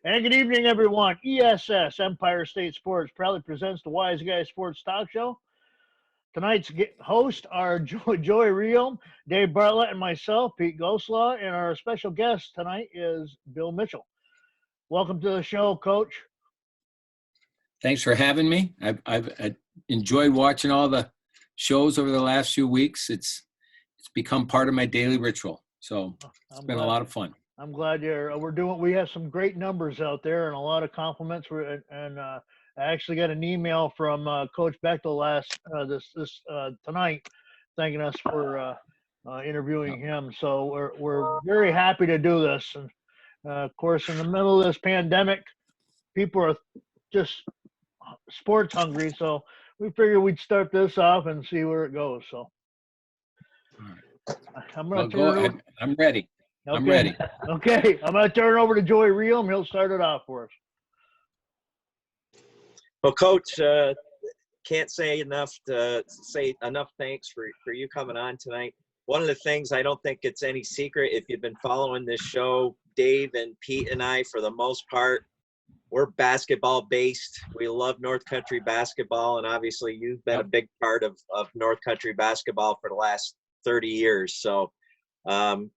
And good evening, everyone. ESS, Empire State Sports, proudly presents the Wise Guy Sports Talk Show. Tonight's hosts are Joey Real, Dave Bartlett, and myself, Pete Goslaw. And our special guest tonight is Bill Mitchell. Welcome to the show, Coach. Thanks for having me. I've enjoyed watching all the shows over the last few weeks. It's become part of my daily ritual. So it's been a lot of fun. I'm glad we have some great numbers out there and a lot of compliments. I actually got an email from Coach Bechtel tonight, thanking us for interviewing him. So we're very happy to do this. And of course, in the middle of this pandemic, people are just sports hungry. So we figured we'd start this off and see where it goes. So I'm ready. Okay. I'm ready. Okay, I'm going to turn it over to Joey Real, and he'll start it off for us. Well, Coach, can't say enough thanks for you coming on tonight. One of the things, I don't think it's any secret, if you've been following this show, Dave and Pete and I, for the most part, we're basketball-based. We love North Country basketball, and obviously you've been a big part of North Country basketball for the last 30 years. So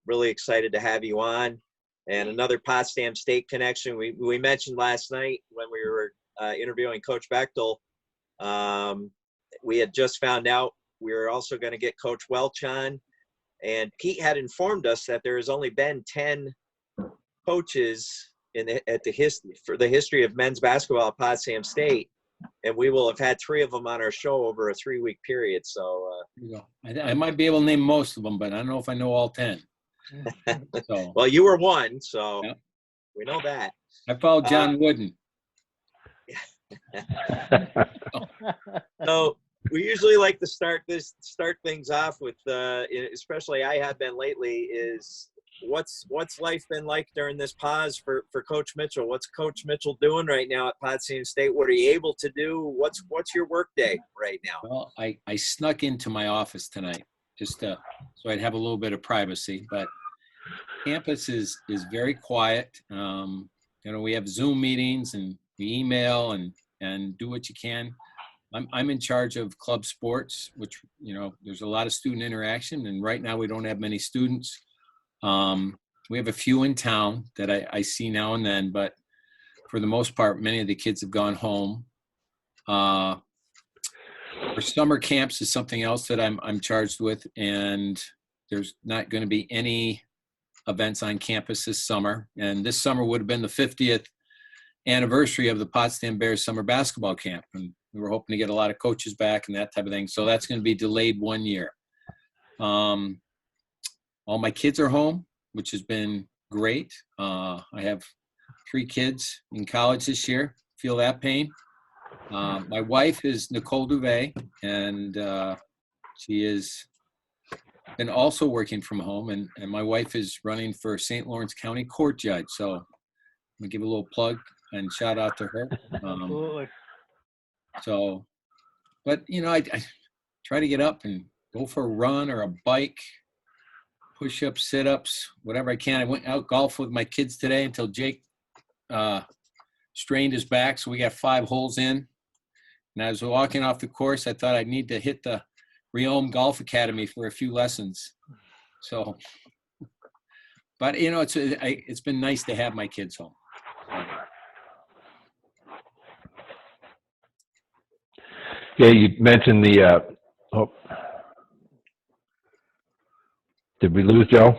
really excited to have you on. And another Potsdam State connection. We mentioned last night when we were interviewing Coach Bechtel, we had just found out we were also going to get Coach Welch on. And Pete had informed us that there has only been 10 coaches for the history of men's basketball at Potsdam State. And we will have had 3 of them on our show over a 3-week period. So I might be able to name most of them, but I don't know if I know all 10. So. Well, you were one, so we know that. I followed John Wooden. So we usually like to start things off with, especially I have been lately, is what's life been like during this pause for Coach Mitchell? What's Coach Mitchell doing right now at Potsdam State? What are you able to do? What's your work day right now? Well, I snuck into my office tonight just so I'd have a little bit of privacy, but campus is very quiet. We have Zoom meetings and we email and do what you can. I'm in charge of club sports, which, there's a lot of student interaction, and right now we don't have many students. We have a few in town that I see now and then, but for the most part, many of the kids have gone home. Our summer camps is something else that I'm charged with, and there's not going to be any events on campus this summer. And this summer would have been the 50th anniversary of the Potsdam Bears summer basketball camp, and we were hoping to get a lot of coaches back and that type of thing. So that's going to be delayed 1 year. All my kids are home, which has been great. I have 3 kids in college this year. Feel that pain. My wife is Nicole Duvet, and she has been also working from home. And my wife is running for St. Lawrence County Court Judge. So I'm going to give a little plug and shout out to her. Absolutely. But I try to get up and go for a run or a bike, push-ups, sit-ups, whatever I can. I went out golf with my kids today until Jake strained his back, so we got 5 holes in. And as I was walking off the course, I thought I'd need to hit the Riom Golf Academy for a few lessons. So, but it's been nice to have my kids home. Yeah, you mentioned the. Did we lose Joe?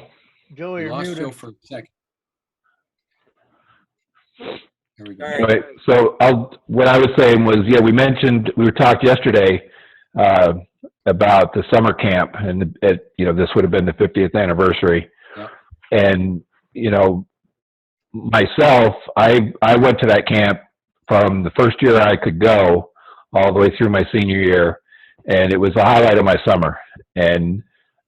Joey, you're lost muted. Joe for a second. There we go. All Right. So what I was saying was, we talked yesterday about the summer camp, and this would have been the 50th anniversary. Yeah. And myself, I went to that camp from the first year I could go all the way through my senior year, and it was the highlight of my summer. And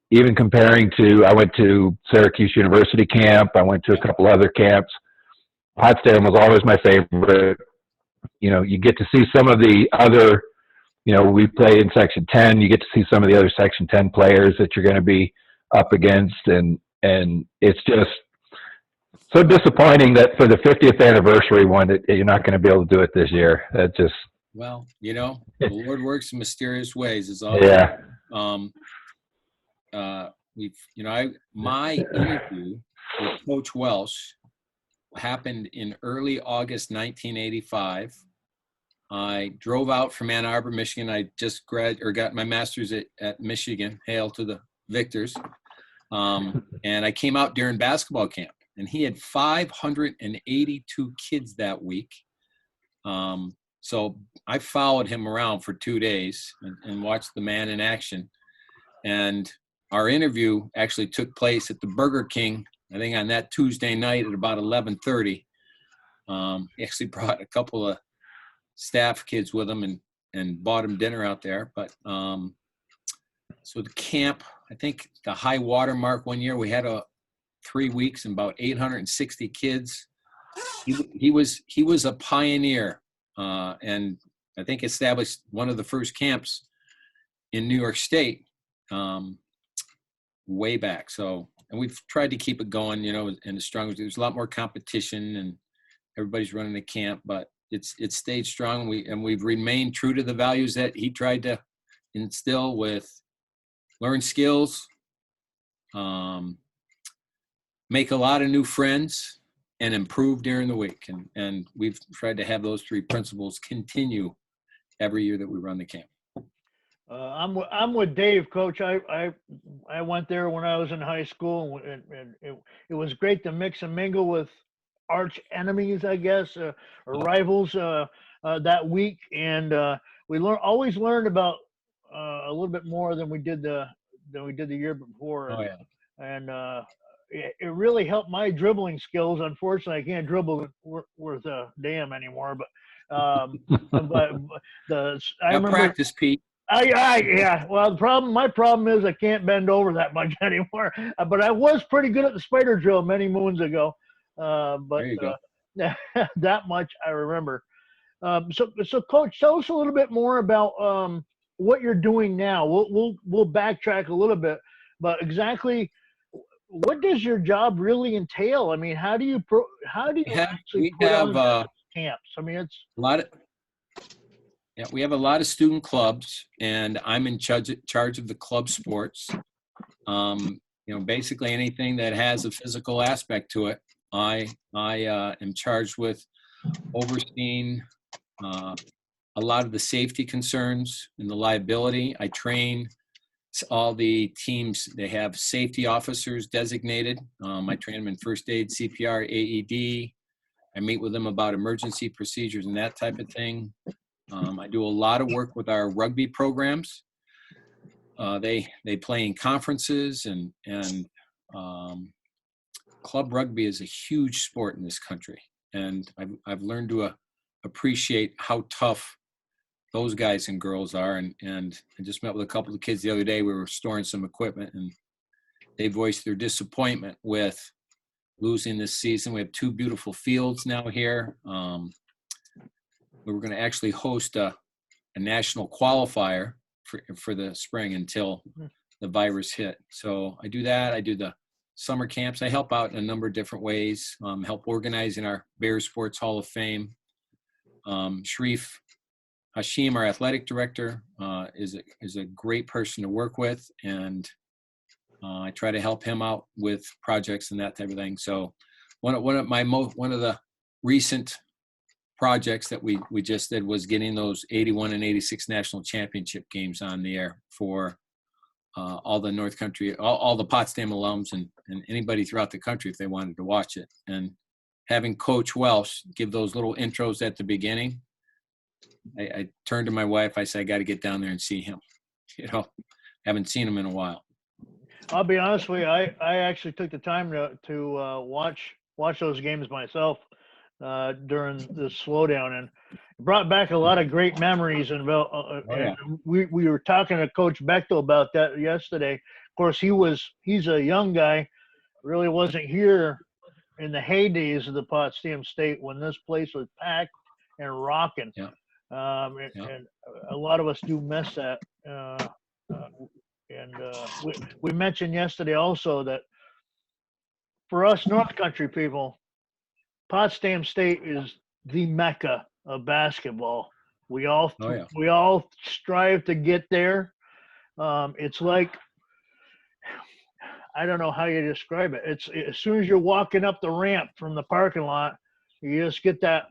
even comparing to, I went to Syracuse University camp, I went to a couple other camps. Potsdam was always my favorite. You get to see some of the other, we play in Section 10. You get to see some of the other Section 10 players that you're going to be up against, and it's just So disappointing that for the 50th anniversary one, you're not going to be able to do it this year. That just, Well, the Lord works in mysterious ways is all. yeah. My interview with Coach Welsh happened in early August 1985. I drove out from Ann Arbor, Michigan. I just got my master's at Michigan. Hail to the victors. And I came out during basketball camp, and he had 582 kids that week. So I followed him around for 2 days and watched the man in action. And our interview actually took place at the Burger King, I think on that Tuesday night at about 11:30. He actually brought a couple of staff kids with him and bought him dinner out there. But so the camp, I think the high water mark one year, we had 3 weeks and about 860 kids. He was a pioneer, and I think established one of the first camps in New York State way back. So, and we've tried to keep it going, and as strong as there's a lot more competition and everybody's running a camp, but it's stayed strong. We've remained true to the values that he tried to instill with learn skills, make a lot of new friends, and improve during the week. And we've tried to have those three principles continue every year that we run the camp. I'm with Dave, Coach. I went there when I was in high school, and it was great to mix and mingle with arch enemies, I guess, or rivals that week, and we always learned about a little bit more than we did the year before. Oh, yeah. And it really helped my dribbling skills. Unfortunately, I can't dribble worth a damn anymore. But I remember Practice, Pete. Yeah. Well, my problem is I can't bend over that much anymore. But I was pretty good at the spider drill many moons ago. But There you go. that much I remember. So Coach, tell us a little bit more about what you're doing now. We'll backtrack a little bit, but exactly what does your job really entail? I mean, how do you actually put on camps? I mean, it's a lot of. Yeah, we have a lot of student clubs, and I'm in charge of the club sports. Basically anything that has a physical aspect to it, I am charged with overseeing a lot of the safety concerns and the liability. I train all the teams. They have safety officers designated. I train them in first aid, CPR, AED. I meet with them about emergency procedures and that type of thing. I do a lot of work with our rugby programs. They play in conferences, and club rugby is a huge sport in this country. And I've learned to appreciate how tough those guys and girls are. And I just met with a couple of kids the other day. We were storing some equipment, and they voiced their disappointment with losing this season. We have 2 beautiful fields now here. We were going to actually host a national qualifier for the spring until the virus hit. So I do that. I do the summer camps. I help out in a number of different ways, help organizing our Bears Sports Hall of Fame. Sharif Hashim, our athletic director, is a great person to work with, and I try to help him out with projects and that type of thing. So one of the recent projects that we just did was getting those 81 and 86 national championship games on the air for all the North Country, all the Potsdam alums and anybody throughout the country if they wanted to watch it. And having Coach Welsh give those little intros at the beginning, I turned to my wife. I said, I got to get down there and see him. Haven't seen him in a while. I'll be honest with you. I actually took the time to watch those games myself during the slowdown, and it brought back a lot of great memories. And we were talking to Coach Bechtel about that yesterday. Of course, he's a young guy, really wasn't here in the heydays of the Potsdam State when this place was packed and rocking. Yeah. And a lot of us do miss that. We mentioned yesterday also that for us North Country people, Potsdam State is the mecca of basketball. We all Oh, yeah. we all strive to get there. It's like, I don't know how you describe it. It's as soon as you're walking up the ramp from the parking lot, you just get that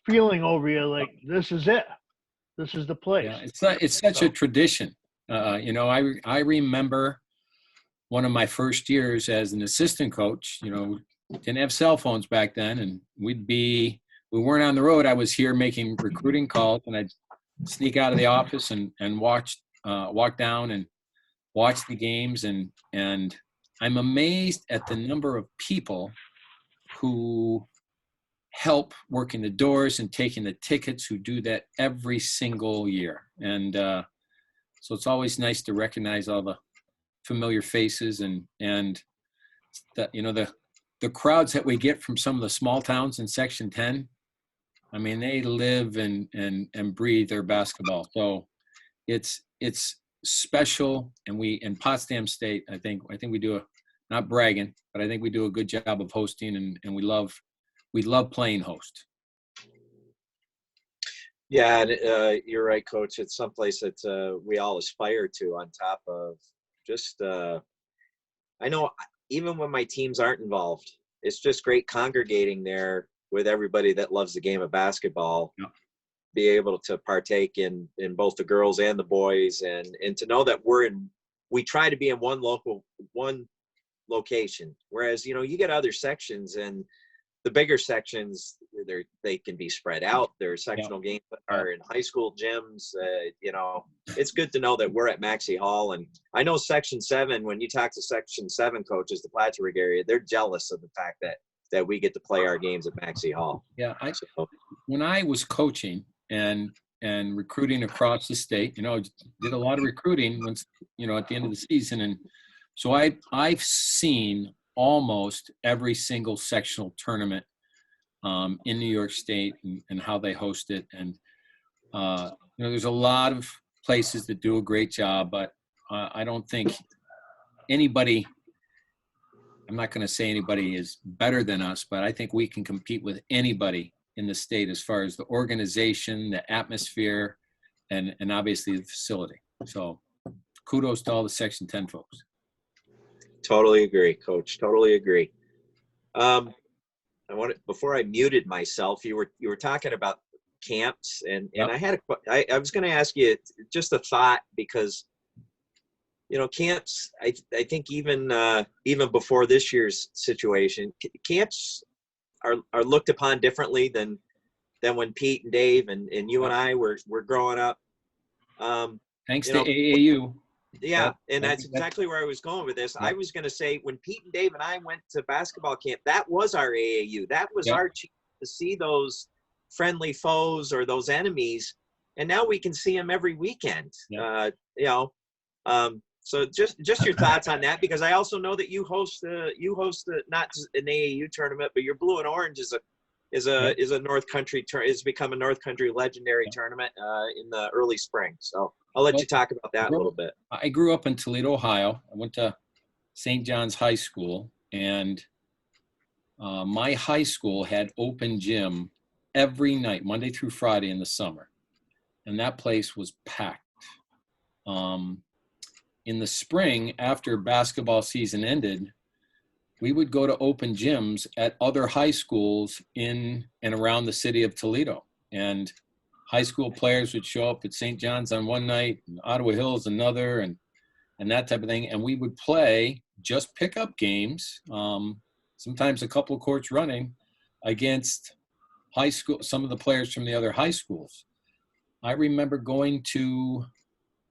feeling over you, like this is it. This is the place. Yeah, it's such a tradition. You know, I remember one of my first years as an assistant coach. You know, didn't have cell phones back then, and we weren't on the road. I was here making recruiting calls, and I'd sneak out of the office and walk down and watch the games, and I'm amazed at the number of people who help working the doors and taking the tickets, who do that every single year. And so it's always nice to recognize all the familiar faces and the, you know, the crowds that we get from some of the small towns in Section 10. I mean, they live and breathe their basketball. So it's special. And we, in Potsdam State, I think we do not bragging, but I think we do a good job of hosting, and we love playing host. Yeah, and, you're right, Coach. It's someplace that we all aspire to, on top of just, I know even when my teams aren't involved, it's just great congregating there with everybody that loves the game of basketball. Yeah. Be able to partake in both the girls and the boys, and to know that we try to be in one location. Whereas, you know, you get other sections, and the bigger sections, they can be spread out. There are sectional games that are in high school gyms. You know, it's good to know that we're at Maxey Hall. And I know Section 7, when you talk to Section 7 coaches, the Plattsburgh area, they're jealous of the fact that we get to play our games at Maxey Hall. Yeah, when I was coaching and recruiting across the state, you know, did a lot of recruiting once, you know, at the end of the season. And so I've seen almost every single sectional tournament in New York State, and how they host it. And, you know, there's a lot of places that do a great job, but I don't think anybody, I'm not going to say anybody is better than us, but I think we can compete with anybody in the state as far as the organization, the atmosphere, and obviously the facility. So kudos to all the Section 10 folks. Totally agree, Coach. Totally agree. Before I muted myself, you were talking about camps, and Yep. I was going to ask you just a thought, because, you know, camps, I think even before this year's situation, camps are looked upon differently than when Pete and Dave and you and I were growing up. Thanks You to know, AAU. Yeah, and I that's think that's- exactly where I was going with this. Yeah. I was going to say, when Pete and Dave and I went to basketball camp, that was our AAU. That was Yeah. our chance to see those friendly foes or those enemies, and now we can see them every weekend. Yeah. You know, so just your thoughts on that, because I also know that you host not just an AAU tournament, but your Blue and Orange is a North Country is become a North Country legendary tournament in the early spring. So I'll let you talk about that a little bit. I grew up in Toledo, Ohio. I went to St. John's High School, and my high school had open gym every night, Monday through Friday in the summer. And that place was packed. In the spring, after basketball season ended, we would go to open gyms at other high schools in and around the city of Toledo. And high school players would show up at St. John's on one night, and Ottawa Hills another, and that type of thing. And we would play just pickup games, sometimes a couple of courts running, against high school, some of the players from the other high schools. I remember going to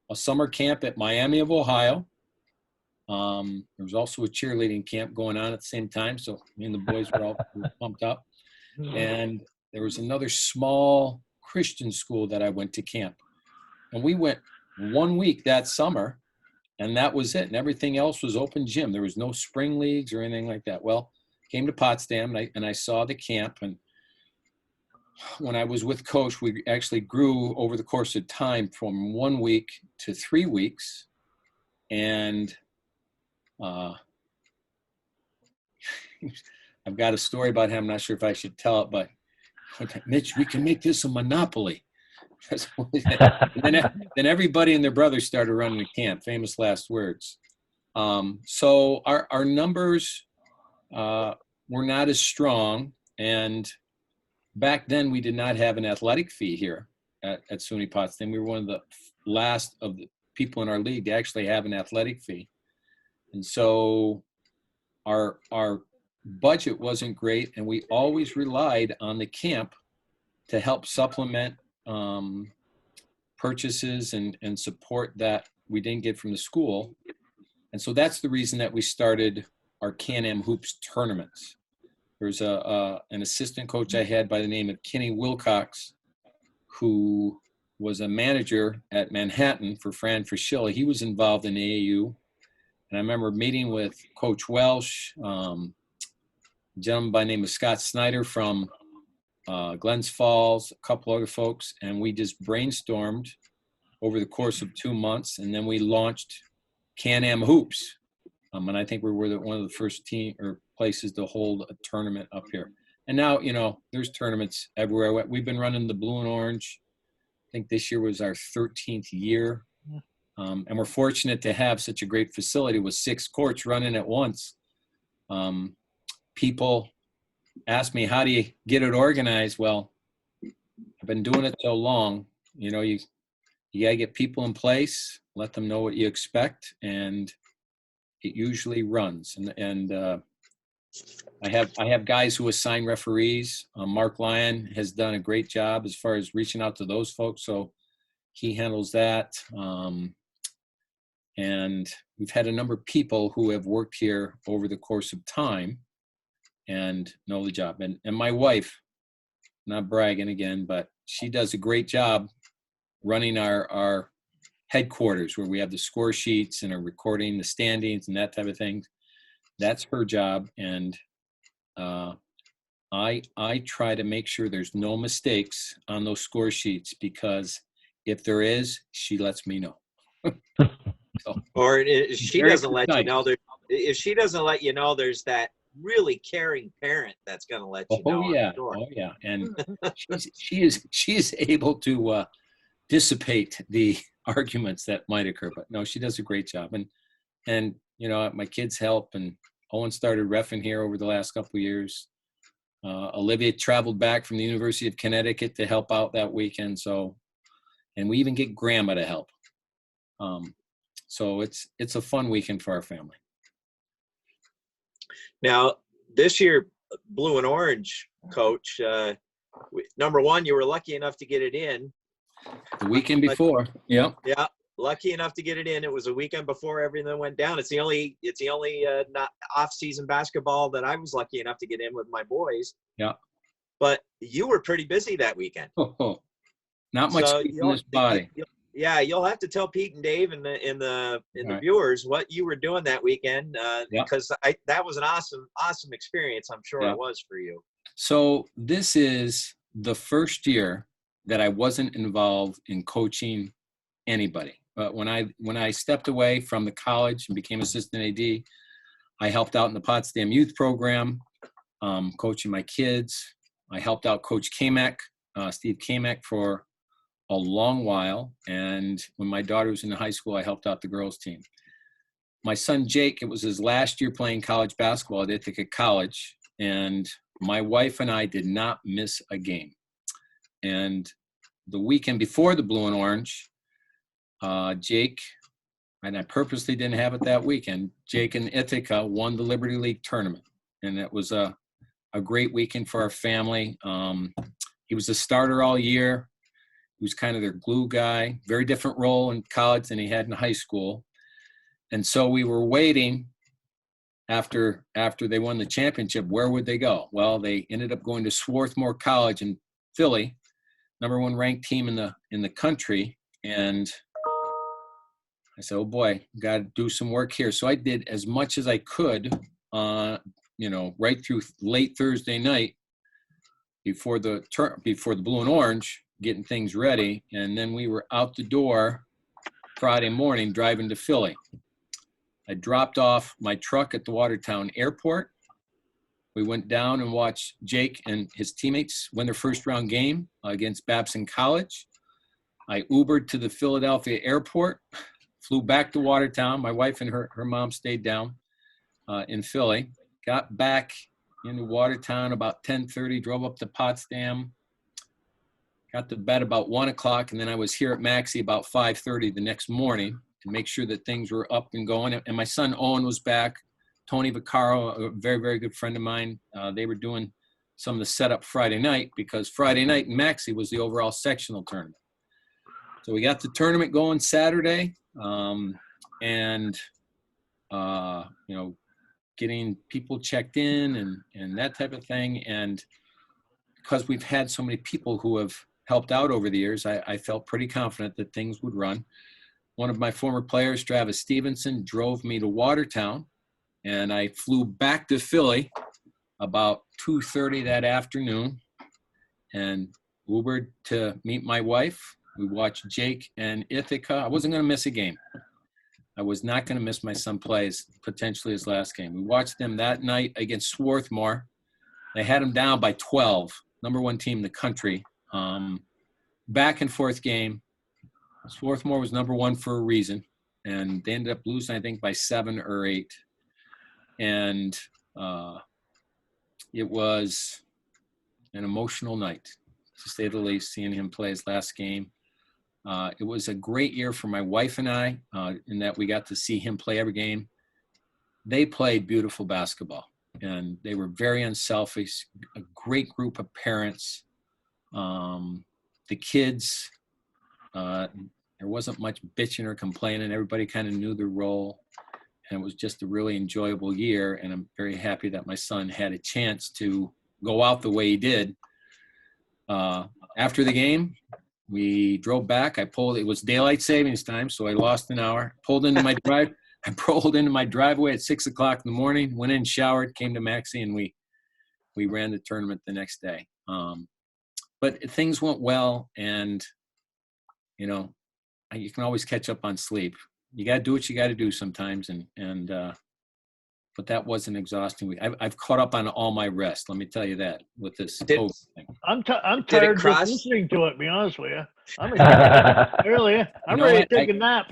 a summer camp at Miami of Ohio. There was also a cheerleading camp going on at the same time, so me and the boys were all pumped up. And there was another small Christian school that I went to camp. And we went 1 week that summer, and that was it. And everything else was open gym. There was no spring leagues or anything like that. Well, came to Potsdam, and I saw the camp. And when I was with Coach, we actually grew over the course of time from 1 week to 3 weeks. And I've got a story about him. I'm not sure if I should tell it, but Mitch, we can make this a monopoly. then everybody and their brothers started running the camp. Famous last words. So our numbers were not as strong, and back then we did not have an athletic fee here at SUNY Potsdam. We were one of the last of the people in our league to actually have an athletic fee, and so our budget wasn't great, and we always relied on the camp to help supplement purchases and support that we didn't get from the school. And so that's the reason that we started our Can-Am Hoops tournaments. There's an assistant coach I had by the name of Kenny Wilcox, who was a manager at Manhattan for Fran Fraschilla. He was involved in AAU. And I remember meeting with Coach Welsh, a gentleman by the name of Scott Snyder from Glens Falls, a couple other folks, and we just brainstormed over the course of 2 months, and then we launched Can-Am Hoops. And I think we were one of the first team or places to hold a tournament up here. And now, there's tournaments everywhere. We've been running the Blue and Orange. I think this year was our 13th year. And we're fortunate to have such a great facility with 6 courts running at once. People ask me, how do you get it organized? Well, I've been doing it so long, you gotta get people in place, let them know what you expect, and it usually runs. And I have guys who assign referees. Mark Lyon has done a great job as far as reaching out to those folks, so he handles that. And we've had a number of people who have worked here over the course of time and know the job. And my wife, not bragging again, but she does a great job running our headquarters where we have the score sheets and are recording the standings and that type of thing. That's her job. And I try to make sure there's no mistakes on those score sheets, because if there is, she lets me know. So, or if she doesn't let you know, if she doesn't let you know, there's that really caring parent that's going to let you know. Oh yeah. And she is able to dissipate the arguments that might occur, but no, she does a great job. And my kids help, and Owen started reffing here over the last couple of years. Olivia traveled back from the University of Connecticut to help out that weekend. So, and we even get grandma to help. So it's a fun weekend for our family. Now, this year, Blue and Orange, Coach, number one, you were lucky enough to get it in. The weekend before, yeah. Yeah, lucky enough to get it in. It was a weekend before everything went down. It's the only not off-season basketball that I was lucky enough to get in with my boys. Yeah. But you were pretty busy that weekend. Not much So in this body. You'll have to tell Pete and Dave and the viewers what you were doing that weekend, because that was an awesome experience. I'm sure it was for you. So this is the first year that I wasn't involved in coaching anybody. But when I stepped away from the college and became assistant AD, I helped out in the Potsdam youth program, coaching my kids. I helped out Coach Kamek, Steve Kamek, for a long while. And when my daughter was in high school, I helped out the girls team. My son, Jake, it was his last year playing college basketball at Ithaca College. And my wife and I did not miss a game. And the weekend before the Blue and Orange, Jake, and I purposely didn't have it that weekend, Jake and Ithaca won the Liberty League tournament. And it was a great weekend for our family. He was a starter all year. He was kind of their glue guy, very different role in college than he had in high school. And so we were waiting after they won the championship, where would they go? Well, they ended up going to Swarthmore College in Philly, #1 ranked team in the country. And I said, oh boy, got to do some work here. So I did as much as I could, right through late Thursday night before the Blue and Orange, getting things ready. And then we were out the door Friday morning driving to Philly. I dropped off my truck at the Watertown Airport. We went down and watched Jake and his teammates win their first round game against Babson College. I Ubered to the Philadelphia airport, flew back to Watertown. My wife and her mom stayed down in Philly. Got back into Watertown about 10:30, drove up to Potsdam, got to bed about 1 o'clock, and then I was here at Maxey about 5:30 the next morning to make sure that things were up and going. And my son Owen was back. Tony Vaccaro, a very, very good friend of mine, they were doing some of the setup Friday night because Friday night in Maxey was the overall sectional tournament. So we got the tournament going Saturday, and getting people checked in and that type of thing. And because we've had so many people who have helped out over the years, I felt pretty confident that things would run. One of my former players, Travis Stevenson, drove me to Watertown, and I flew back to Philly about 2:30 that afternoon and Ubered to meet my wife. We watched Jake and Ithaca. I wasn't going to miss a game. I was not going to miss my son plays potentially his last game. We watched them that night against Swarthmore. They had them down by 12, number one team in the country. Back and forth game. Swarthmore was number one for a reason, and they ended up losing, I think, by 7 or 8. And it was an emotional night, to say the least, seeing him play his last game. It was a great year for my wife and I in that we got to see him play every game. They played beautiful basketball, and they were very unselfish, a great group of parents. The kids, there wasn't much bitching or complaining. Everybody kind of knew their role, and it was just a really enjoyable year, and I'm very happy that my son had a chance to go out the way he did. After the game, we drove back. It was daylight savings time, so I lost an hour. I rolled into my driveway at 6 o'clock in the morning, went in, showered, came to Maxey, and we ran the tournament the next day. But things went well, and, you can always catch up on sleep. You got to do what you got to do sometimes, but that was an exhausting week. I've caught up on all my rest. Let me tell you that with this COVID thing. I'm tired just listening to it, to be honest with you. I'm ready to take a nap.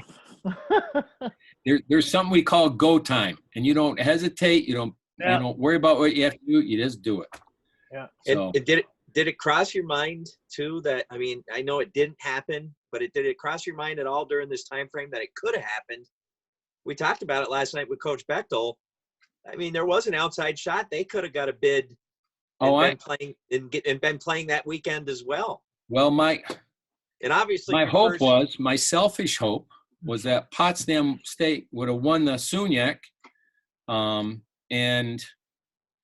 There's something we call go time, and you don't hesitate. You don't worry about what you have to do. You just do it. Yeah. So, did it cross your mind too that, I know it didn't happen, but did it cross your mind at all during this time frame that it could have happened? We talked about it last night with Coach Bechtel. There was an outside shot. They could have got a bid and been playing that weekend as well. Well, my selfish hope was that Potsdam State would have won the SUNYAC, and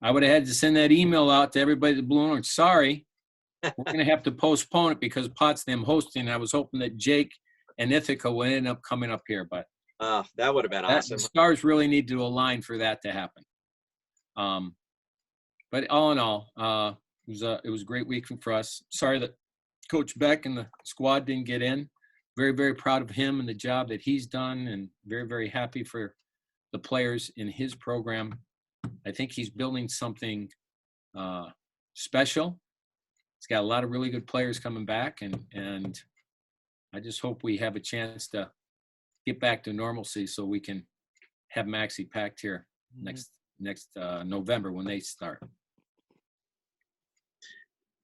I would have had to send that email out to everybody at Blue Orange. Sorry, we're going to have to postpone it because Potsdam hosting. I was hoping that Jake and Ithaca would end up coming up here, but that would have been awesome. The stars really need to align for that to happen. But all in all, it was a great week for us. Sorry that Coach Beck and the squad didn't get in. Very, very proud of him and the job that he's done, and very, very happy for the players in his program. I think he's building something special. He's got a lot of really good players coming back, and I just hope we have a chance to get back to normalcy so we can have Maxey packed here next November when they start.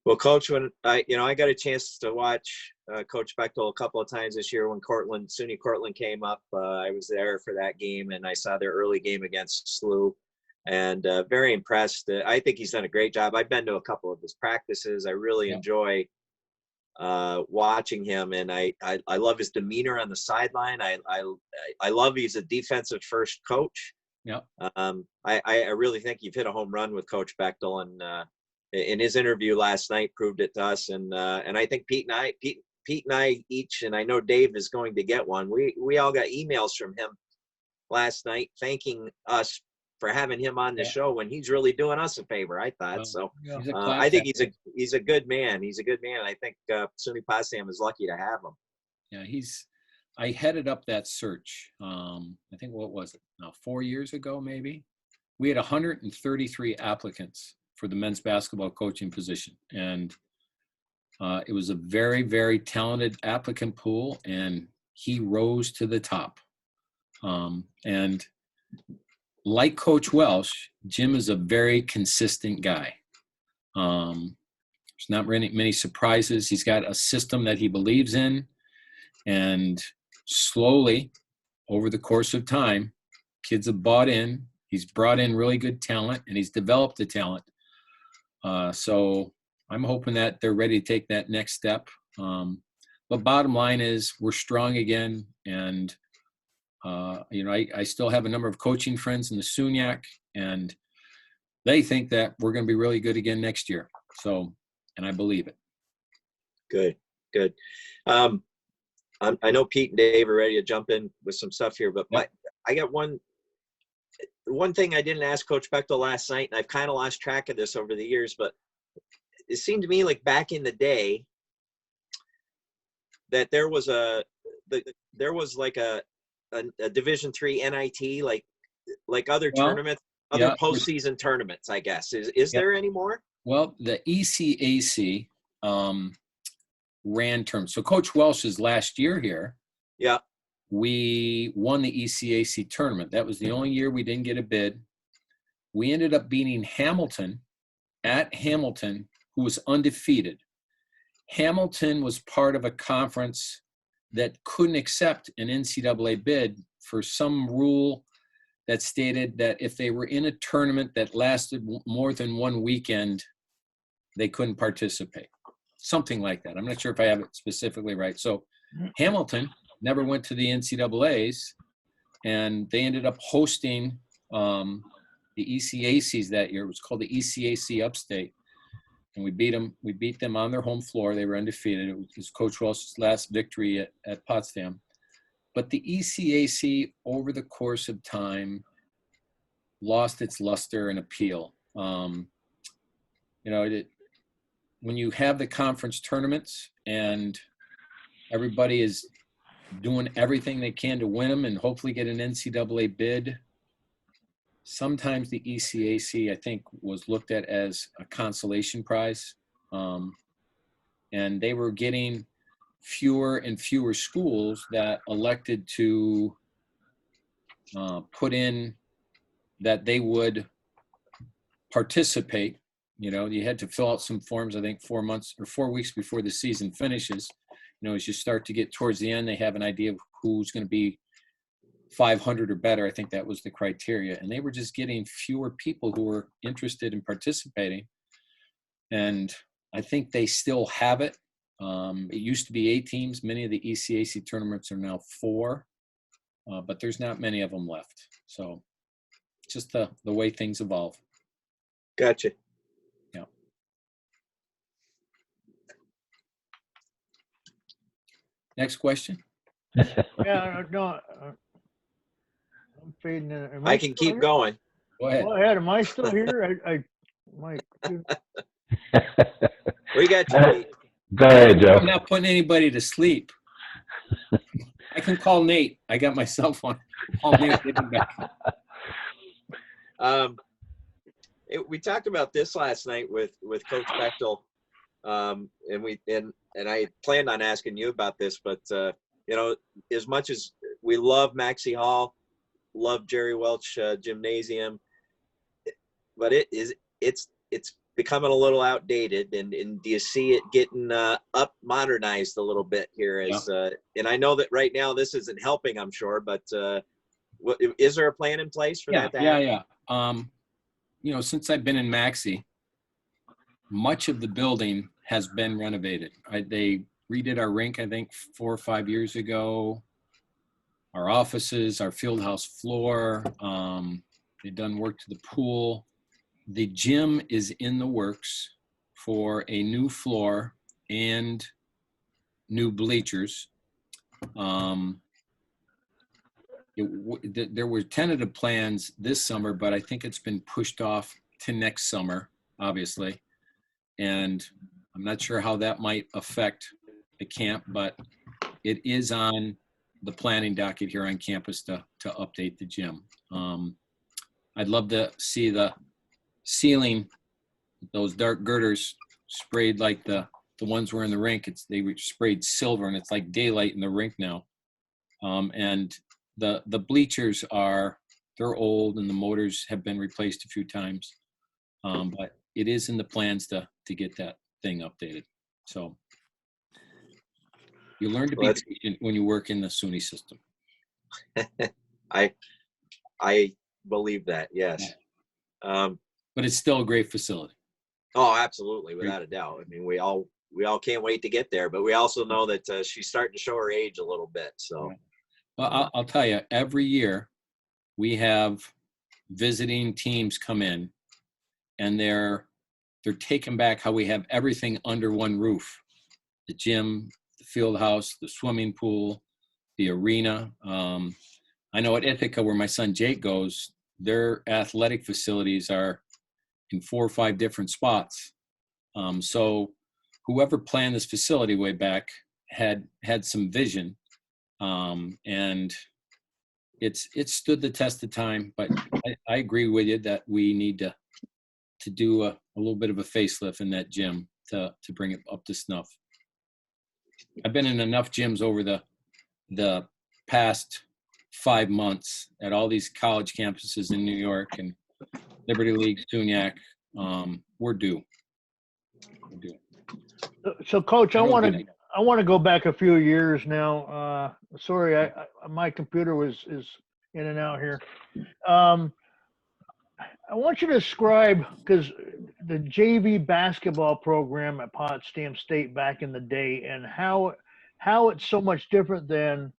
Well, Coach, when I got a chance to watch Coach Bechtel a couple of times this year when SUNY Cortland came up. I was there for that game, and I saw their early game against SLU, and very impressed. I think he's done a great job. I've been to a couple of his practices. I really enjoy watching him, and I love his demeanor on the sideline. I love he's a defensive first coach. Yeah. I really think you've hit a home run with Coach Bechtel, and in his interview last night proved it to us. And I think Pete and I each, and I know Dave is going to get one. We all got emails from him last night thanking us for having him on the show when he's really doing us a favor, I thought. So I think he's a good man. He's a good man. I think SUNY Potsdam is lucky to have him. Yeah, I headed up that search. I think, what was it now, 4 years ago, maybe? we had 133 applicants for the men's basketball coaching position. And it was a very, very talented applicant pool, and he rose to the top. And like Coach Welsh, Jim is a very consistent guy. There's not many surprises. He's got a system that he believes in, and slowly, over the course of time, kids have bought in. He's brought in really good talent, and he's developed the talent. So I'm hoping that they're ready to take that next step. But bottom line is we're strong again. And, I still have a number of coaching friends in the SUNYAC, and they think that we're going to be really good again next year. So, and I believe it. Good. I know Pete and Dave are ready to jump in with some stuff here, but I got one thing I didn't ask Coach Bechtel last night, and I've kind of lost track of this over the years, but it seemed to me like back in the day that there was like a Division III NIT, like other tournaments, other postseason tournaments, I guess. Is there any more? Well, the ECAC ran terms. So Coach Welsh's last year here, we won the ECAC tournament. That was the only year we didn't get a bid. We ended up beating Hamilton at Hamilton, who was undefeated. Hamilton was part of a conference that couldn't accept an NCAA bid for some rule that stated that if they were in a tournament that lasted more than one weekend, they couldn't participate. Something like that. I'm not sure if I have it specifically right. So Hamilton never went to the NCAAs, and they ended up hosting the ECACs that year. It was called the ECAC Upstate. And we beat them on their home floor. They were undefeated. It was Coach Welsh's last victory at Potsdam. But the ECAC, over the course of time, lost its luster and appeal. When you have the conference tournaments and everybody is doing everything they can to win them and hopefully get an NCAA bid, sometimes the ECAC, I think, was looked at as a consolation prize. And they were getting fewer and fewer schools that elected to put in that they would participate. You had to fill out some forms, I think 4 weeks before the season finishes. As you start to get towards the end, they have an idea of who's going to be 500 or better. I think that was the criteria. And they were just getting fewer people who were interested in participating. And I think they still have it. It used to be 8 teams. Many of the ECAC tournaments are now 4, but there's not many of them left. So just the way things evolve. Gotcha. Yeah. Next question. Yeah, no, I'm fading in. Am I can still keep here? going. Go ahead. Go ahead. Am I still here? I might. We got you, Pete. Go ahead, Joe. I'm not putting anybody to sleep. I can call Nate. I got my cell phone. Call Nate. Get him back. We talked about this last night with Coach Bechtel, and I planned on asking you about this, but as much as we love Maxey Hall, love Jerry Welch Gymnasium, but it's becoming a little outdated, and do you see it getting modernized a little bit here? And I know that right now this isn't helping, I'm sure, but is there a plan in place for that? Yeah. Since I've been in Maxey, much of the building has been renovated. They redid our rink, I think, 4 or 5 years ago. Our offices, our field house floor. They've done work to the pool. The gym is in the works for a new floor and new bleachers. There were tentative plans this summer, but I think it's been pushed off to next summer, obviously. And I'm not sure how that might affect the camp, but it is on the planning docket here on campus to update the gym. I'd love to see the ceiling, those dark girders sprayed like the ones were in the rink. They were sprayed silver, and it's like daylight in the rink now. And the bleachers they're old, and the motors have been replaced a few times. But it is in the plans to get that thing updated. So you learn to be patient when you work in the SUNY system. I believe that, yes. But it's still a great facility. Oh, absolutely, without a doubt. I mean, we all can't wait to get there, but we also know that she's starting to show her age a little bit. So, well, I'll tell you, every year we have visiting teams come in, and they're taken back how we have everything under one roof: the gym, the field house, the swimming pool, the arena. I know at Ithaca, where my son Jake goes, their athletic facilities are in 4 or 5 different spots. So whoever planned this facility way back had some vision, and it's stood the test of time. But I agree with you that we need to do a little bit of a facelift in that gym to bring it up to snuff. I've been in enough gyms over the past 5 months at all these college campuses in New York and Liberty League, SUNYAC. We're due. So, Coach, I want to go back a few years now. Sorry, my computer is in and out here. I want you to describe, because the JV basketball program at Potsdam State back in the day, and how it's so much different than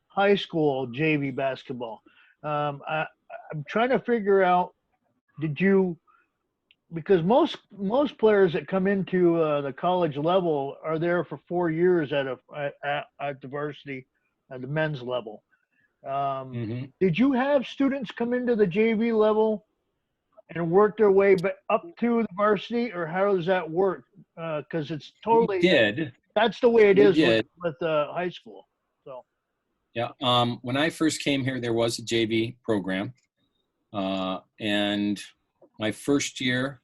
high school JV basketball. I'm trying to figure out, because most players that come into the college level are there for 4 years at the varsity at the men's level. Did you have students come into the JV level and work their way up to the varsity, or how does that work? Because it's totally that's the way it is with high school. So yeah, when I first came here, there was a JV program, and my first year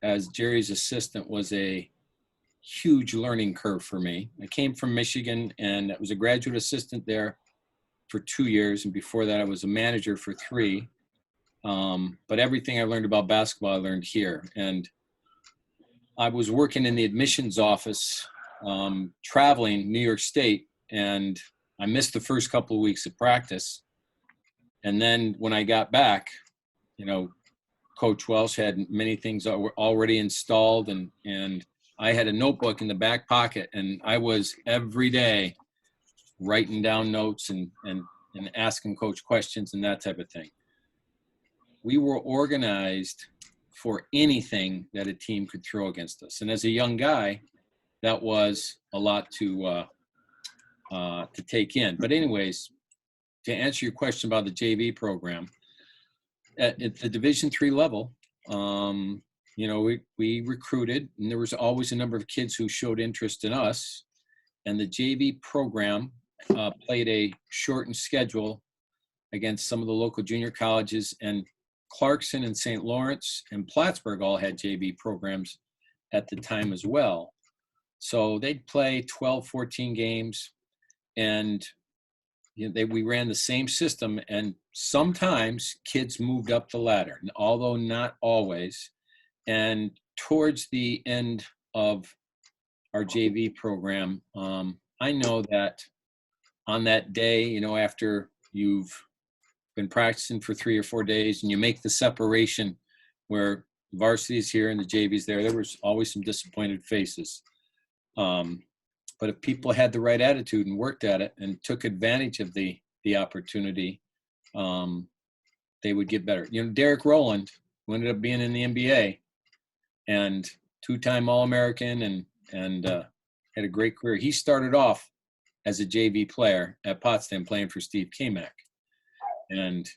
as Jerry's assistant was a huge learning curve for me. I came from Michigan, and I was a graduate assistant there for 2 years, and before that I was a manager for 3. But everything I learned about basketball, I learned here. And I was working in the admissions office, traveling New York State, and I missed the first couple of weeks of practice. And then when I got back, Coach Welsh had many things that were already installed, and I had a notebook in the back pocket, and I was every day writing down notes and asking Coach questions and that type of thing. We were organized for anything that a team could throw against us. And as a young guy, that was a lot to take in. But anyways, to answer your question about the JV program, at the Division III level, we recruited, and there was always a number of kids who showed interest in us. And the JV program played a shortened schedule against some of the local junior colleges, and Clarkson and St. Lawrence and Plattsburgh all had JV programs at the time as well. So they'd play 12, 14 games, and we ran the same system, and sometimes kids moved up the ladder, although not always. And towards the end of our JV program, I know that on that day, after you've been practicing for 3 or 4 days and you make the separation where varsity is here and the JV's there was always some disappointed faces. But if people had the right attitude and worked at it and took advantage of the opportunity, they would get better. Derek Rowland, who ended up being in the NBA and 2-time All-American and had a great career. He started off as a JV player at Potsdam playing for Steve Kamak. And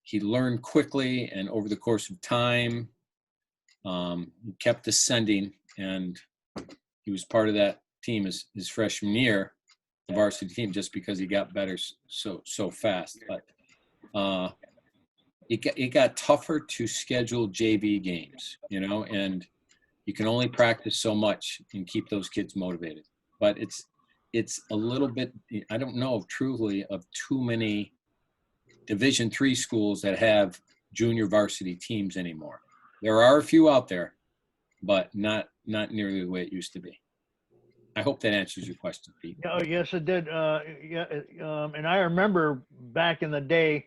he learned quickly, and over the course of time, he kept ascending, and he was part of that team his freshman year, the varsity team, just because he got better so fast. But it got tougher to schedule JV games, you know, and you can only practice so much and keep those kids motivated. But it's a little bit, I don't know truly of too many Division III schools that have junior varsity teams anymore. There are a few out there, but not nearly the way it used to be. I hope that answers your question, Pete. Yeah, yes, it did. And I remember back in the day,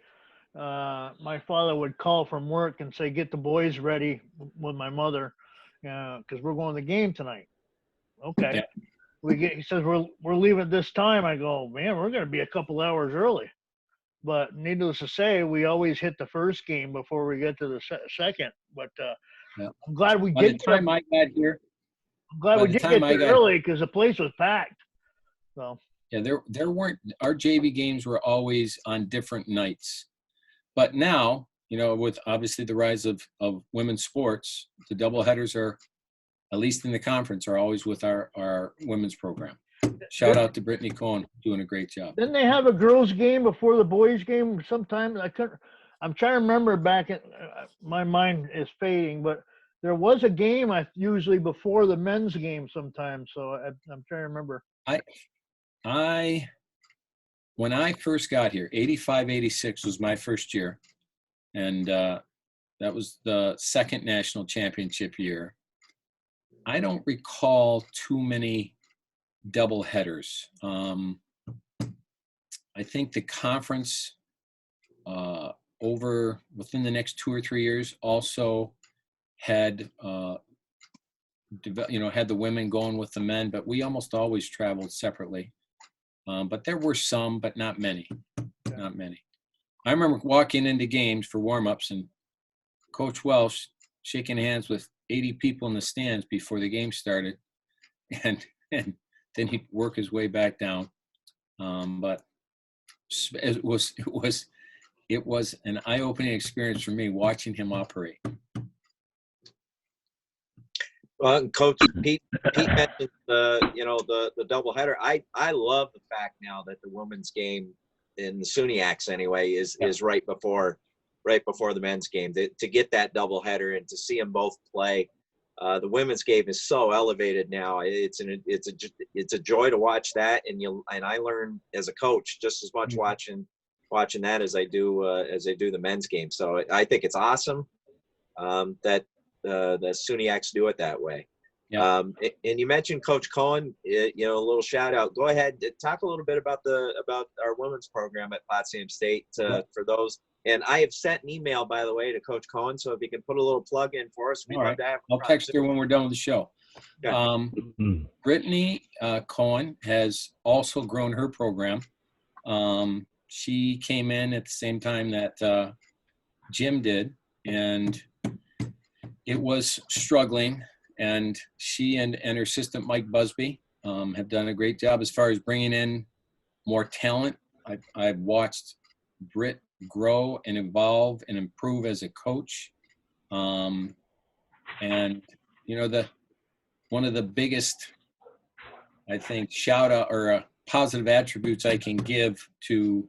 my father would call from work and say, "Get the boys ready," with my mother, because we're going to the game tonight. Okay. Yeah. He says we're leaving at this time. I go, man, we're going to be a couple hours early. But needless to say, we always hit the first game before we get to the second. But Yeah. I'm glad we By the did. time I got here, I'm glad by we the did time get I there got- early because the place was packed. So yeah, there weren't, our JV games were always on different nights. But now, you know, with obviously the rise of women's sports, the doubleheaders are, at least in the conference, are always with our women's program. Shout out to Brittany Cohen, doing a great job. didn't they have a girls' game before the boys' game? Sometimes I couldn't. I'm trying to remember back. My mind is fading, but there was a game usually before the men's game sometimes. So I'm trying to remember. When I first got here, 85, 86 was my first year. And that was the second national championship year. I don't recall too many double headers. I think the conference within the next 2 or 3 years also had had the women going with the men, but we almost always traveled separately. But there were some, but not many. Not many. I remember walking into games for warm-ups and Coach Welsh shaking hands with 80 people in the stands before the game started, and then he'd work his way back down. But it was an eye-opening experience for me watching him operate. Well, Coach Pete mentioned the doubleheader. I love the fact now that the women's game in the SUNYACs anyway is right before the men's game, to get that doubleheader and to see them both play. The women's game is so elevated now. It's a joy to watch that, and I learn as a coach just as much watching that as I do the men's game. So I think it's awesome that the SUNYACs do it that way. Yeah. And you mentioned Coach Cohen. A little shout out. Go ahead, talk a little bit about our women's program at Potsdam State for those. And I have sent an email, by the way, to Coach Cohen. So if you can put a little plug in for us, we'd love to have. I'll text her when we're done with the show. Okay. Brittany Cohen has also grown her program. She came in at the same time that Jim did, and it was struggling. And she and her assistant, Mike Busby, have done a great job as far as bringing in more talent. I've watched Britt grow and evolve and improve as a coach. And, one of the biggest, I think, shout out or positive attributes I can give to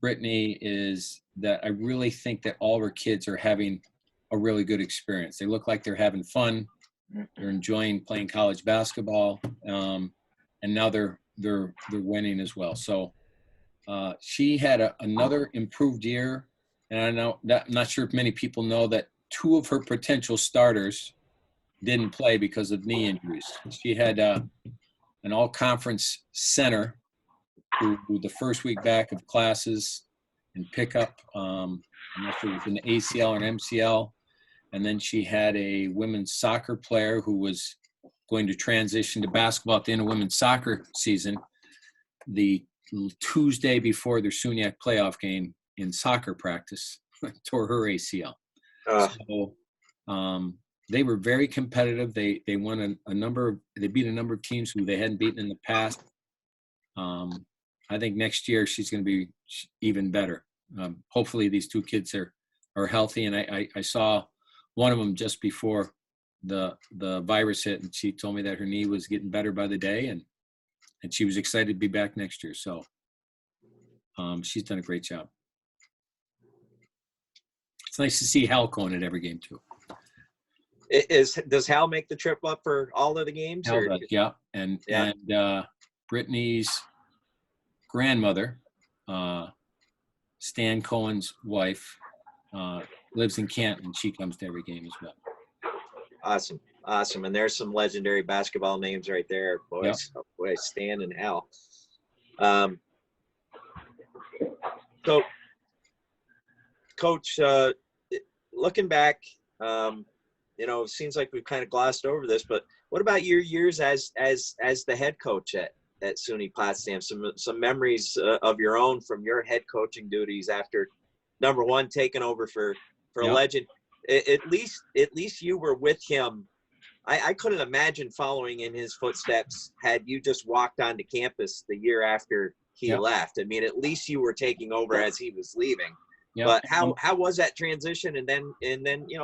Brittany is that I really think that all of her kids are having a really good experience. They look like they're having fun. They're enjoying playing college basketball, and now they're winning as well. So she had another improved year, and I'm not sure if many people know that 2 of her potential starters didn't play because of knee injuries. She had an all-conference center who the first week back of classes and pickup, I'm not sure if it was an ACL or an MCL. And then she had a women's soccer player who was going to transition to basketball at the end of women's soccer season. The Tuesday before their SUNYAC playoff game in soccer practice, tore her ACL. So they were very competitive. They won they beat a number of teams who they hadn't beaten in the past. I think next year she's going to be even better. Hopefully these 2 kids are healthy. And I saw one of them just before the virus hit, and she told me that her knee was getting better by the day, and she was excited to be back next year. So she's done a great job. It's nice to see Hal going at every game too. Does Hal make the trip up for all of the games? Hal Or? does, yeah. And Brittany's grandmother, Stan Cohen's wife, lives in Canton. She comes to every game as well. Awesome. And there's some legendary basketball names right there, boys. Yep. Oh, boy, Stan and Hal. So, Coach, looking back, it seems like we've kind of glossed over this, but what about your years as the head coach at SUNY Potsdam? Some memories of your own from your head coaching duties after, number one, taking over for Yep. Legend. At least you were with him. I couldn't imagine following in his footsteps had you just walked onto campus the year after he Yep. left. I mean, at least you were taking over as he was leaving. Yep. But how was that transition? And then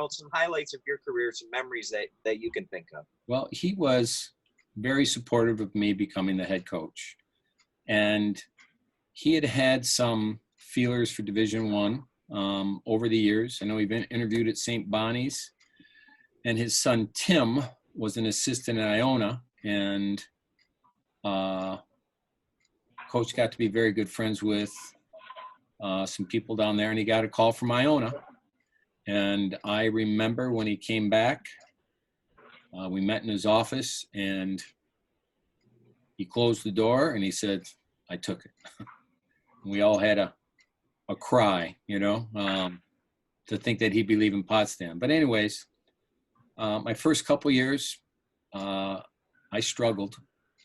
some highlights of your career, some memories that you can think of. Well, he was very supportive of me becoming the head coach, and he had some feelers for Division I over the years. I know he'd been interviewed at St. Bonnie's, and his son Tim was an assistant at Iona, and Coach got to be very good friends with some people down there, and he got a call from Iona. And I remember when he came back, we met in his office, and he closed the door and he said, "I took it." We all had a cry, to think that he'd be leaving Potsdam. But anyways, my first couple years, I struggled.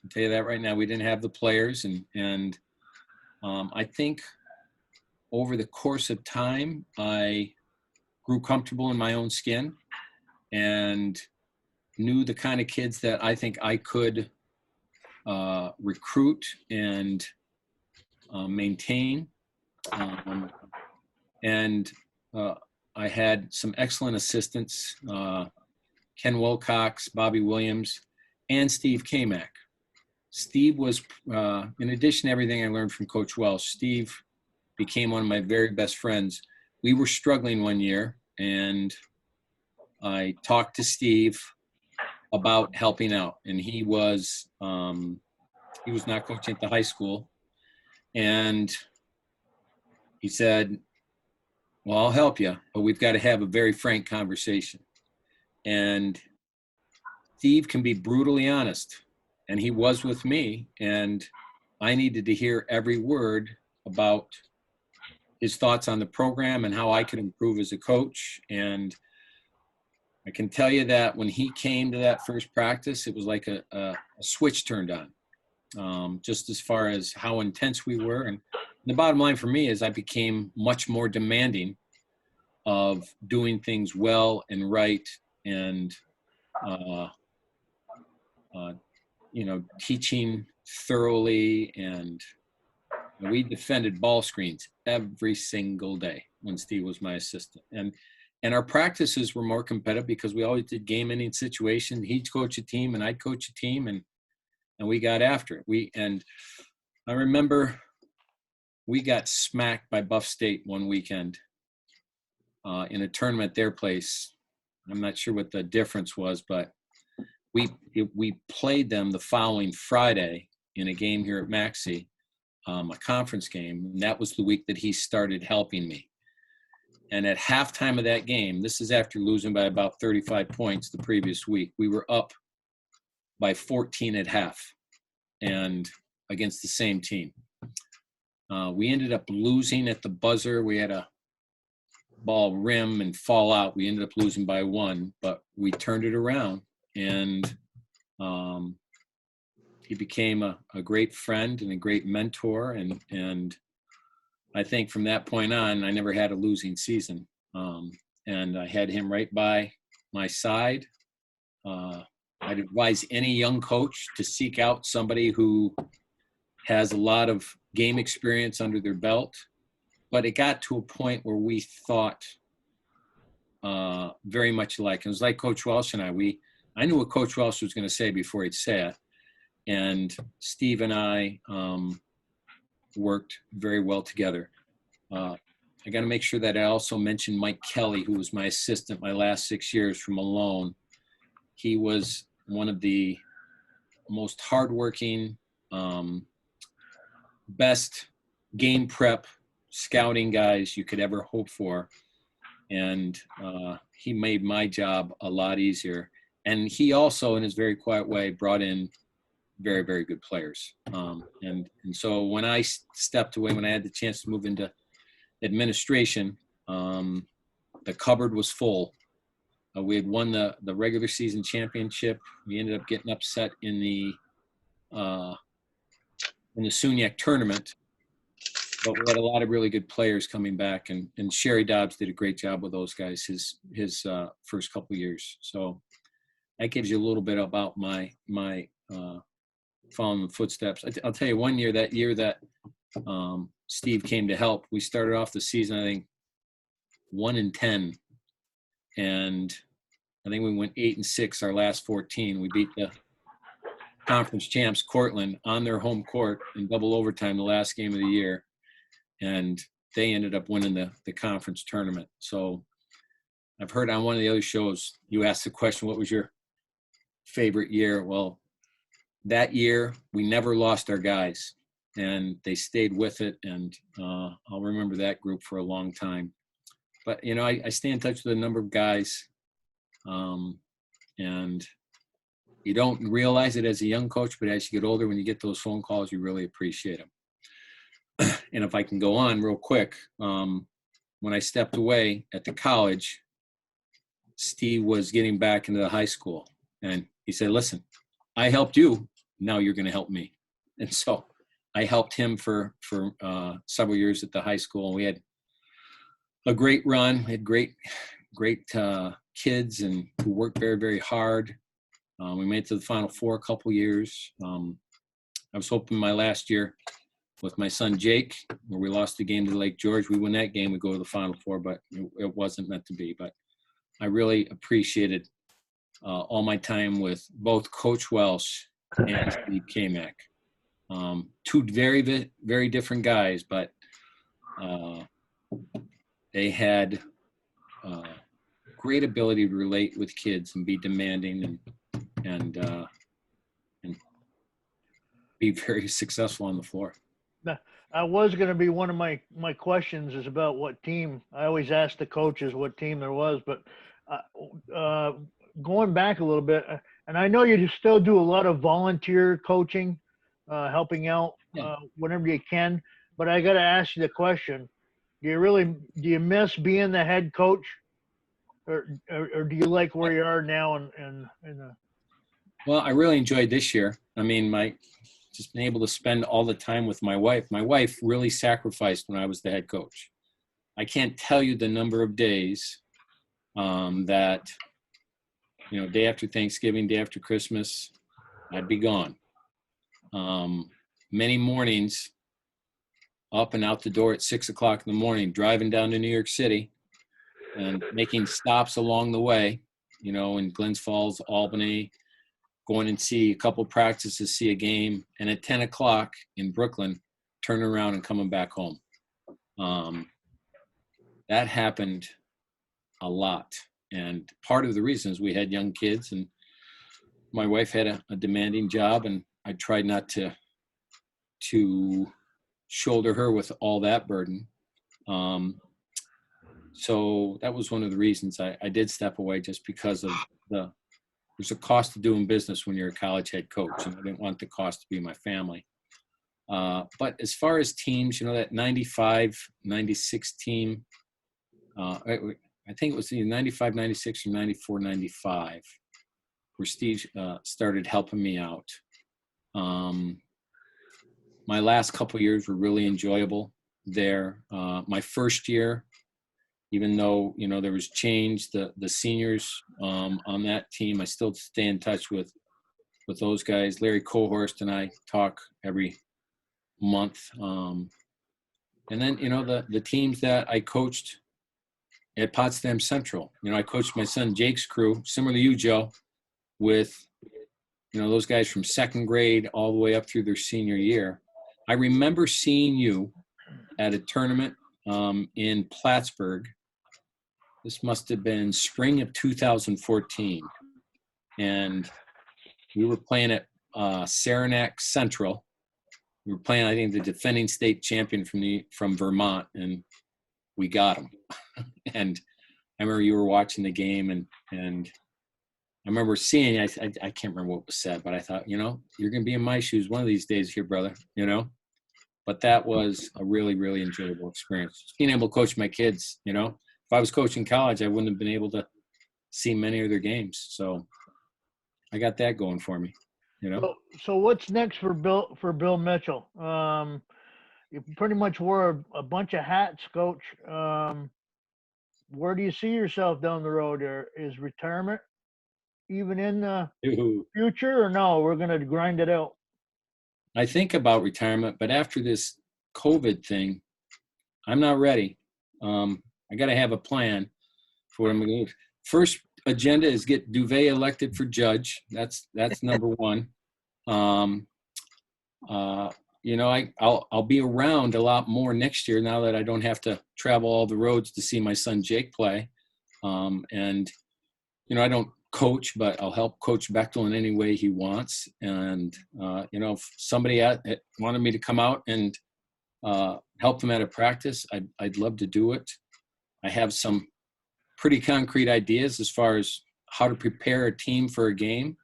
I'll tell you that right now. We didn't have the players, and I think over the course of time, I grew comfortable in my own skin and knew the kind of kids that I think I could recruit and maintain. And I had some excellent assistants, Ken Wilcox, Bobby Williams, and Steve Kamak. Steve was, in addition to everything I learned from Coach Welsh, Steve became one of my very best friends. We were struggling one year, and I talked to Steve about helping out. And he was not coaching at the high school. And he said, "Well, I'll help you, but we've got to have a very frank conversation." And Steve can be brutally honest, and he was with me, and I needed to hear every word about his thoughts on the program and how I could improve as a coach. And I can tell you that when he came to that first practice, it was like a switch turned on, just as far as how intense we were. And the bottom line for me is I became much more demanding of doing things well and right, and teaching thoroughly. And we defended ball screens every single day when Steve was my assistant. And our practices were more competitive because we always did game-ending situations. He'd coach a team and I'd coach a team, and we got after it. And I remember we got smacked by Buff State one weekend in a tournament at their place. I'm not sure what the difference was, but we played them the following Friday in a game here at Maxey, a conference game. And that was the week that he started helping me. And at halftime of that game, this is after losing by about 35 points the previous week, we were up by 14 at half, and against the same team. We ended up losing at the buzzer. We had a ball rim and fall out. We ended up losing by 1, but we turned it around, and he became a great friend and a great mentor. And I think from that point on, I never had a losing season. And I had him right by my side. I'd advise any young coach to seek out somebody who has a lot of game experience under their belt. But it got to a point where we thought very much alike. It was like Coach Welsh and I knew what Coach Welsh was going to say before he'd say it. And Steve and I worked very well together. I got to make sure that I also mention Mike Kelly, who was my assistant my last 6 years from Malone. He was one of the most hardworking, best game prep scouting guys you could ever hope for. And he made my job a lot easier. And he also, in his very quiet way, brought in very, very good players. And so when I stepped away, when I had the chance to move into administration, the cupboard was full. We had won the regular season championship. We ended up getting upset in the SUNYAC tournament, but we had a lot of really good players coming back, and Sherry Dobbs did a great job with those guys his first couple of years. So that gives you a little bit about my following the footsteps. I'll tell you, that year that Steve came to help, we started off the season, I think, 1-10, and I think we went 8-6 our last 14. We beat the conference champs Cortland on their home court in double overtime the last game of the year, and they ended up winning the conference tournament. So I've heard on one of the other shows you asked the question, what was your favorite year? Well, that year we never lost our guys, and they stayed with it, and I'll remember that group for a long time. But I stay in touch with a number of guys, and you don't realize it as a young coach, but as you get older, when you get those phone calls, you really appreciate them. And if I can go on real quick, when I stepped away at the college, Steve was getting back into the high school, and he said, listen, I helped you, now you're going to help me. And so I helped him for several years at the high school, and we had a great run. We had great kids and who worked very, very hard. We made it to the Final Four a couple years. I was hoping my last year with my son Jake, where we lost the game to Lake George, we win that game, we go to the Final Four, but it wasn't meant to be. But I really appreciated all my time with both Coach Welsh and Steve Kamak. Two very, very different guys, but they had great ability to relate with kids and be demanding and be very successful on the floor. I was going to be one of my questions is about what team. I always ask the coaches what team there was, but going back a little bit, and I know you still do a lot of volunteer coaching, helping out whenever you can, but I got to ask you the question. Do you miss being the head coach, or do you like where you are now? Well, I really enjoyed this year. I mean, just been able to spend all the time with my wife. My wife really sacrificed when I was the head coach. I can't tell you the number of days that, day after Thanksgiving, day after Christmas, I'd be gone. Many mornings up and out the door at 6 o'clock in the morning, driving down to New York City and making stops along the way, in Glens Falls, Albany, going and see a couple practices, see a game, and at 10 o'clock in Brooklyn, turning around and coming back home. That happened a lot. And part of the reason is we had young kids, and my wife had a demanding job, and I tried not to shoulder her with all that burden. So that was one of the reasons I did step away, just because of there's a cost to doing business when you're a college head coach, and I didn't want the cost to be my family. But as far as teams, that 95, 96 team, I think it was either 95, 96 or 94, 95, where Steve started helping me out. My last couple of years were really enjoyable there. My first year, even though, there was change, the seniors on that team, I still stay in touch with those guys. Larry Cohorst and I talk every month. And then, the teams that I coached at Potsdam Central, I coached my son Jake's crew, similar to you, Joe, with, those guys from second grade all the way up through their senior year. I remember seeing you at a tournament in Plattsburgh. This must have been spring of 2014. And we were playing at Saranac Central. We were playing, I think, the defending state champion from Vermont, and we got them. And I remember you were watching the game, and I remember seeing, I can't remember what was said, but I thought, you're going to be in my shoes one of these days here, brother, But that was a really, really enjoyable experience. Just being able to coach my kids, If I was coaching college, I wouldn't have been able to see many of their games. So I got that going for me, So what's next for Bill Mitchell? You pretty much wore a bunch of hats, Coach. Where do you see yourself down the road there? Is retirement even in the future, or no, we're going to grind it out? I think about retirement, but after this COVID thing, I'm not ready. I got to have a plan for what I'm going to do. First agenda is get Duvet elected for judge. That's number one. I'll be around a lot more next year now that I don't have to travel all the roads to see my son Jake play. And I don't coach, but I'll help Coach Bechtel in any way he wants. And if somebody wanted me to come out and help them at a practice, I'd love to do it. I have some pretty concrete ideas as far as how to prepare a team for a game.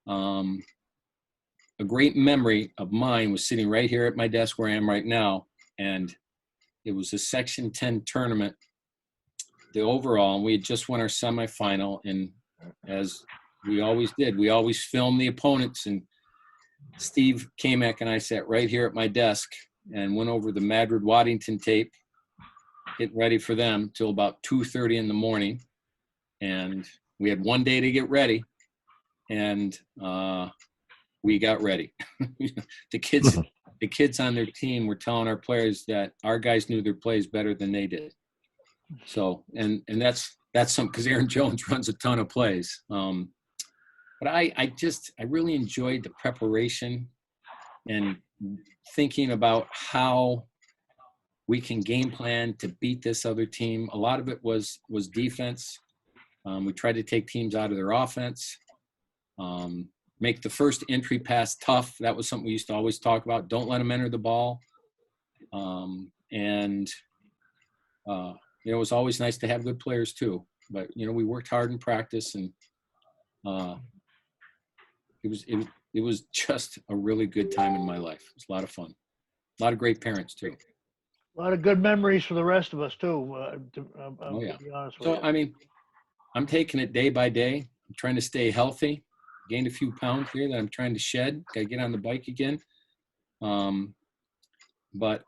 A great memory of mine was sitting right here at my desk where I am right now, and it was a Section 10 tournament, the overall, and we had just won our semifinal. And as we always did, we always filmed the opponents, and Steve Kamek and I sat right here at my desk and went over the Madrid-Waddington tape, getting ready for them till about 2:30 in the morning. And we had one day to get ready, and we got ready. The kids on their team were telling our players that our guys knew their plays better than they did. So, and that's something, because Aaron Jones runs a ton of plays. But I really enjoyed the preparation and thinking about how we can game plan to beat this other team. A lot of it was defense. We tried to take teams out of their offense. Make the first entry pass tough. That was something we used to always talk about. Don't let them enter the ball. It was always nice to have good players too. But, we worked hard in practice, and it was just a really good time in my life. It was a lot of fun. A lot of great parents too. A lot of good memories for the rest of us too. To be honest with you. I'm taking it day by day. I'm trying to stay healthy. Gained a few pounds here that I'm trying to shed. Got to get on the bike again. But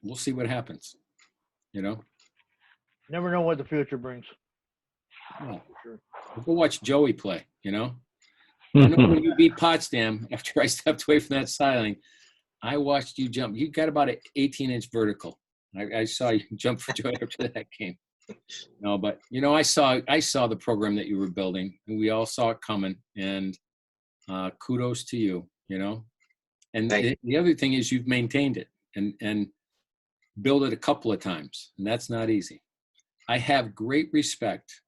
we'll see what happens. Never know what the future brings. Yeah. Go watch Joey play. When you beat Potsdam, after I stepped away from that sideline, I watched you jump. You got about an 18-inch vertical. I saw you jump for joy after that game. No, but I saw the program that you were building, and we all saw it coming. And kudos to you. And the other thing is you've maintained it and built it a couple of times, and that's not easy. I have great respect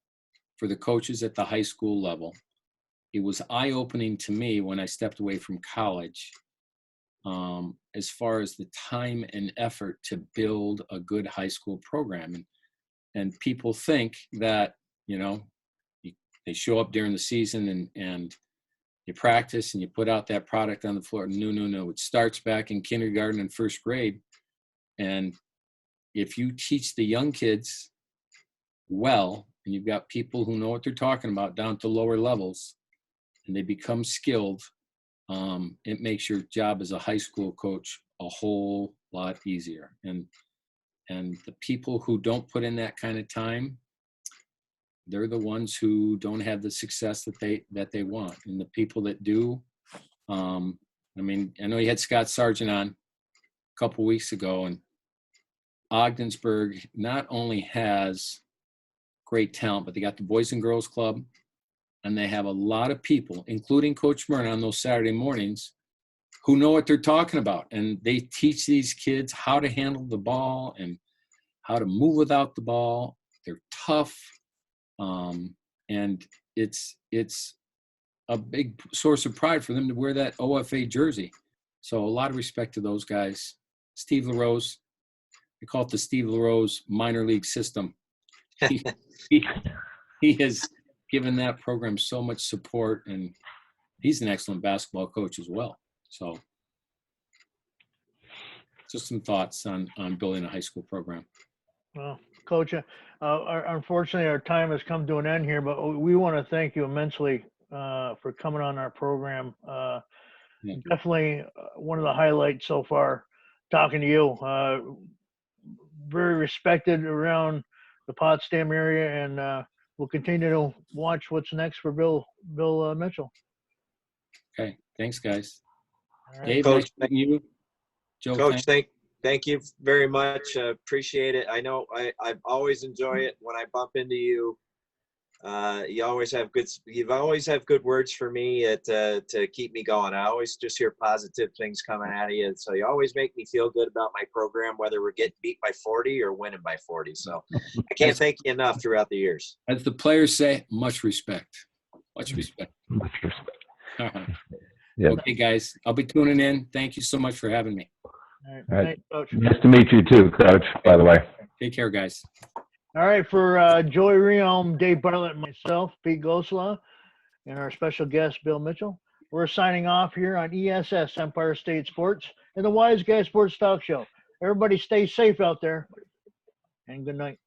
for the coaches at the high school level. It was eye-opening to me when I stepped away from college, as far as the time and effort to build a good high school program. And people think that, they show up during the season and you practice and you put out that product on the floor. No. It starts back in kindergarten and first grade. And if you teach the young kids well, and you've got people who know what they're talking about down to lower levels, and they become skilled, it makes your job as a high school coach a whole lot easier. And the people who don't put in that kind of time, they're the ones who don't have the success that they want. And the people that do, I know you had Scott Sargent on a couple weeks ago, and Ogdensburg not only has great talent, but they got the Boys and Girls Club, and they have a lot of people, including Coach Myrna on those Saturday mornings, who know what they're talking about. And they teach these kids how to handle the ball and how to move without the ball. They're tough. And it's a big source of pride for them to wear that OFA jersey. So a lot of respect to those guys. Steve LaRose, we call it the Steve LaRose minor league system. He has given that program so much support, and he's an excellent basketball coach as well. So just some thoughts on building a high school program. Well, Coach, unfortunately, our time has come to an end here, but we want to thank you immensely for coming on our program. Yeah. Definitely one of the highlights so far, talking to you. Very respected around the Potsdam area, and we'll continue to watch what's next for Bill Mitchell. Okay, thanks, guys. All right. Dave, Coach, nice meeting you. Joe, Coach, thanks. thank you very much. Appreciate it. I know I always enjoy it when I bump into you. You've always have good words for me to keep me going. I always just hear positive things coming out of you. So you always make me feel good about my program, whether we're getting beat by 40 or winning by 40. So I can't thank you enough throughout the years. As the players say, much respect. Much respect. Much respect. All right. Yeah. Okay, guys, I'll be tuning in. Thank you so much for having me. All right. All right. Thanks, Coach. Nice to meet you too, Coach, by the way. Take care, guys. All right, for Joey Realm, Dave Bartlett, and myself, Pete Gosla, and our special guest, Bill Mitchell, we're signing off here on ESS, Empire State Sports, and the Wise Guy Sports Talk Show. Everybody stay safe out there, and good night.